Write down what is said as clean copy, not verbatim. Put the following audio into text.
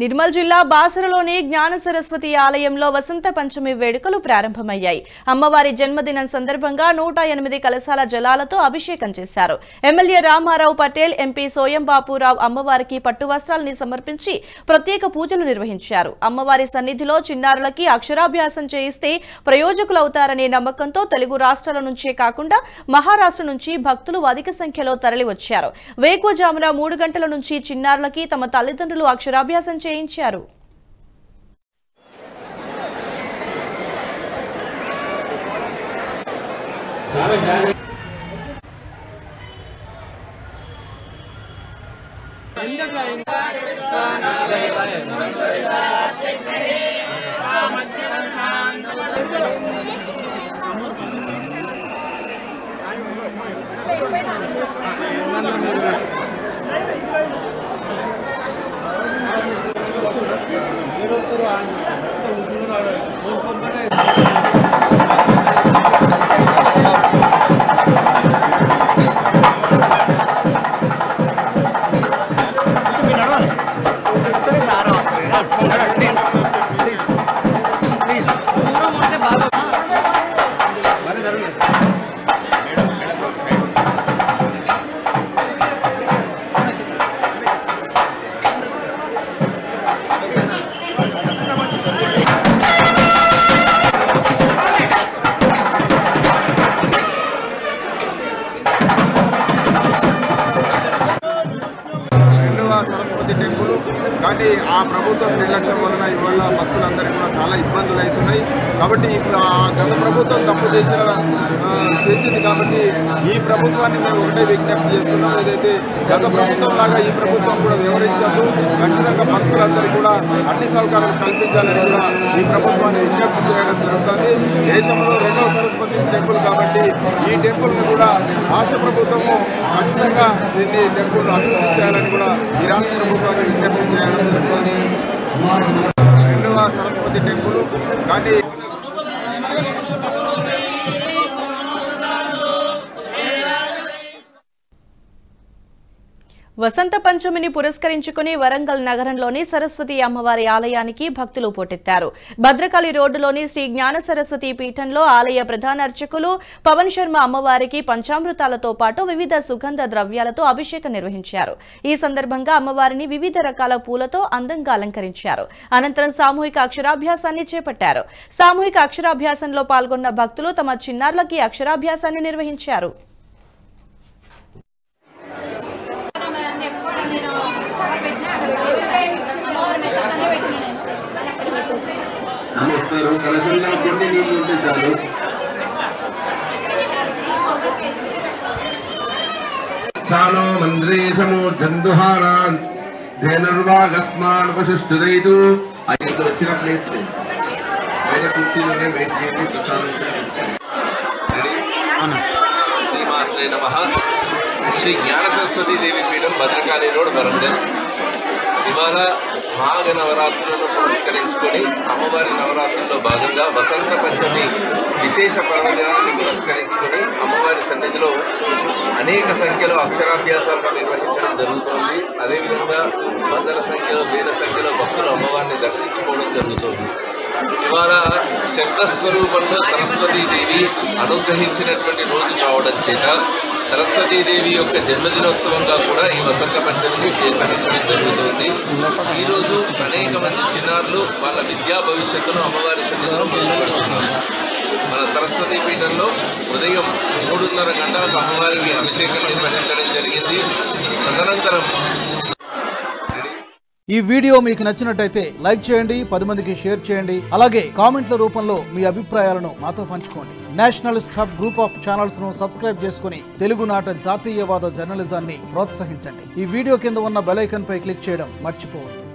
నిర్మల్ జిల్లా బాసరలోని జ్ఞాన సరస్వతి ఆలయంలో వసంత పంచమి వేడుకలు ప్రారంభమయ్యాయి. అమ్మవారి జన్మదినం సందర్భంగా 108 కలశాల జలాలతో అభిషేకం చేశారు. ఎమ్మెల్యే రామారావు పటేల్, ఎంపీ సోయం బాపురావు అమ్మవారికి పట్టు వస్త్రాలను సమర్పించి ప్రత్యేక పూజలు నిర్వహించారు. అమ్మవారి సన్నిధిలో చిన్నారులకి అక్షరాభ్యాసం చేయిస్తే ప్రయోజకులవుతారనే నమ్మకంతో తెలుగు రాష్ట్రాల నుంచే కాకుండా మహారాష్ట్ర నుంచి భక్తులు అధిక సంఖ్యలో తరలివచ్చారు. వేకువజామున 3 గంటల నుంచి చిన్నారులకి తమ తల్లిదండ్రులు అక్షరాభ్యాసం చేయించారు. సరస్వతి టెంపుల్ కానీ ఆ ప్రభుత్వం నిర్లక్ష్యం వలన ఇవాళ భక్తులందరికీ కూడా చాలా ఇబ్బందులు అవుతున్నాయి. కాబట్టి గత ప్రభుత్వం తప్పు చేసింది కాబట్టి ఈ ప్రభుత్వాన్ని మేము ఒకటే విజ్ఞప్తి చేస్తున్నాం. ఏదైతే గత ప్రభుత్వం లాగా ఈ ప్రభుత్వం కూడా వివరించదు, ఖచ్చితంగా భక్తులందరికీ కూడా అన్ని సౌకర్యాలు కల్పించాలని కూడా ఈ ప్రభుత్వాన్ని విజ్ఞప్తి చేయడం జరుగుతుంది. దేశంలో 2వ సరస్వతి టెంపుల్ కాబట్టి ఈ టెంపుల్ని కూడా రాష్ట్ర ప్రభుత్వము ఖచ్చితంగా దీన్ని టెంపుల్ అభివృద్ధి చేయాలని కూడా ఈ రాష్ట్ర ప్రభుత్వాన్ని విజ్ఞప్తి చేయడం జరుగుతుంది. 2వ సరస్వతి టెంపుల్ కానీ వసంత పంచమిని పురస్కరించుకుని వరంగల్ నగరంలోని సరస్వతి అమ్మవారి ఆలయానికి భక్తులు పోటెత్తారు. భద్రకాళి రోడ్డులోని శ్రీ జ్ఞాన సరస్వతి పీఠంలో ఆలయ ప్రధాన అర్చకులు పవన్ శర్మ అమ్మవారికి పంచామృతాలతో పాటు వివిధ సుగంధ ద్రవ్యాలతో అభిషేకం నిర్వహించారు. ఈ సందర్భంగా అమ్మవారిని వివిధ రకాల పూలతో అందంగా అలంకరించారు. అనంతరం సామూహిక అక్షరాభ్యాసాన్ని చేపట్టారు. సామూహిక అక్షరాభ్యాసంలో పాల్గొన్న భక్తులు తమ చిన్నారులకి అక్షరాభ్యాసాన్ని నిర్వహించారు. కలశంలో కొన్ని నీళ్ళు ఉంటే చాలు. చాలో మంద్రేశము జందుహారాన్ ధేనుర్వాగస్మాన్ వశిష్ఠుదైదు. ఆయన వచ్చిన ప్లేస్ ఆయన కుర్చీలోనే వెయిట్ చేయండి. శ్రీమాత్రే నమః. శ్రీ జ్ఞాన సరస్వతి దేవి పీఠం, భద్రకాళి రోడ్, వరంగల్. ఇవాళ మాఘ నవరాత్రులను పురస్కరించుకొని అమ్మవారి నవరాత్రుల్లో భాగంగా వసంత పంచమి విశేష పర్వదినాన్ని పురస్కరించుకొని అమ్మవారి సన్నిధిలో అనేక సంఖ్యలో అక్షరాభ్యాసాలను నిర్వహించడం జరుగుతోంది. అదేవిధంగా వందల సంఖ్యలో, వేల సంఖ్యలో భక్తులు అమ్మవారిని దర్శించుకోవడం జరుగుతోంది. ఇవాళ శబ్దస్వరూపంలో సరస్వతీదేవి అనుగ్రహించినటువంటి రోజు కావడం చేత సరస్వతీదేవి యొక్క జన్మదినోత్సవంగా కూడా ఈ వసంత పంచమిని నిర్వహించడం జరుగుతుంది. ఈరోజు అనేక మంది చిన్నారులు వాళ్ళ విద్యా భవిష్యత్తును అమ్మవారి సన్నిధిలో మొదలుపెడుతున్నారు. మన సరస్వతి పీఠంలో ఉదయం 3:30 గంటలకు అమ్మవారికి అభిషేకం నిర్వహించడం జరిగింది. తదనంతరం ఈ వీడియో మీకు నచ్చినట్టయితే లైక్ చేయండి, 10 మందికి షేర్ చేయండి. అలాగే కామెంట్ల రూపంలో మీ అభిప్రాయాలను మాతో పంచుకోండి. Nationalist hub group of channels ను సబ్స్క్రైబ్ చేసుకుని తెలుగునాట జాతీయవాద జర్నలిజాన్ని ప్రోత్సహించండి. ఈ వీడియో కింద ఉన్న బెల్ ఐకాన్ పై క్లిక్ చేయడం మర్చిపోవద్దు.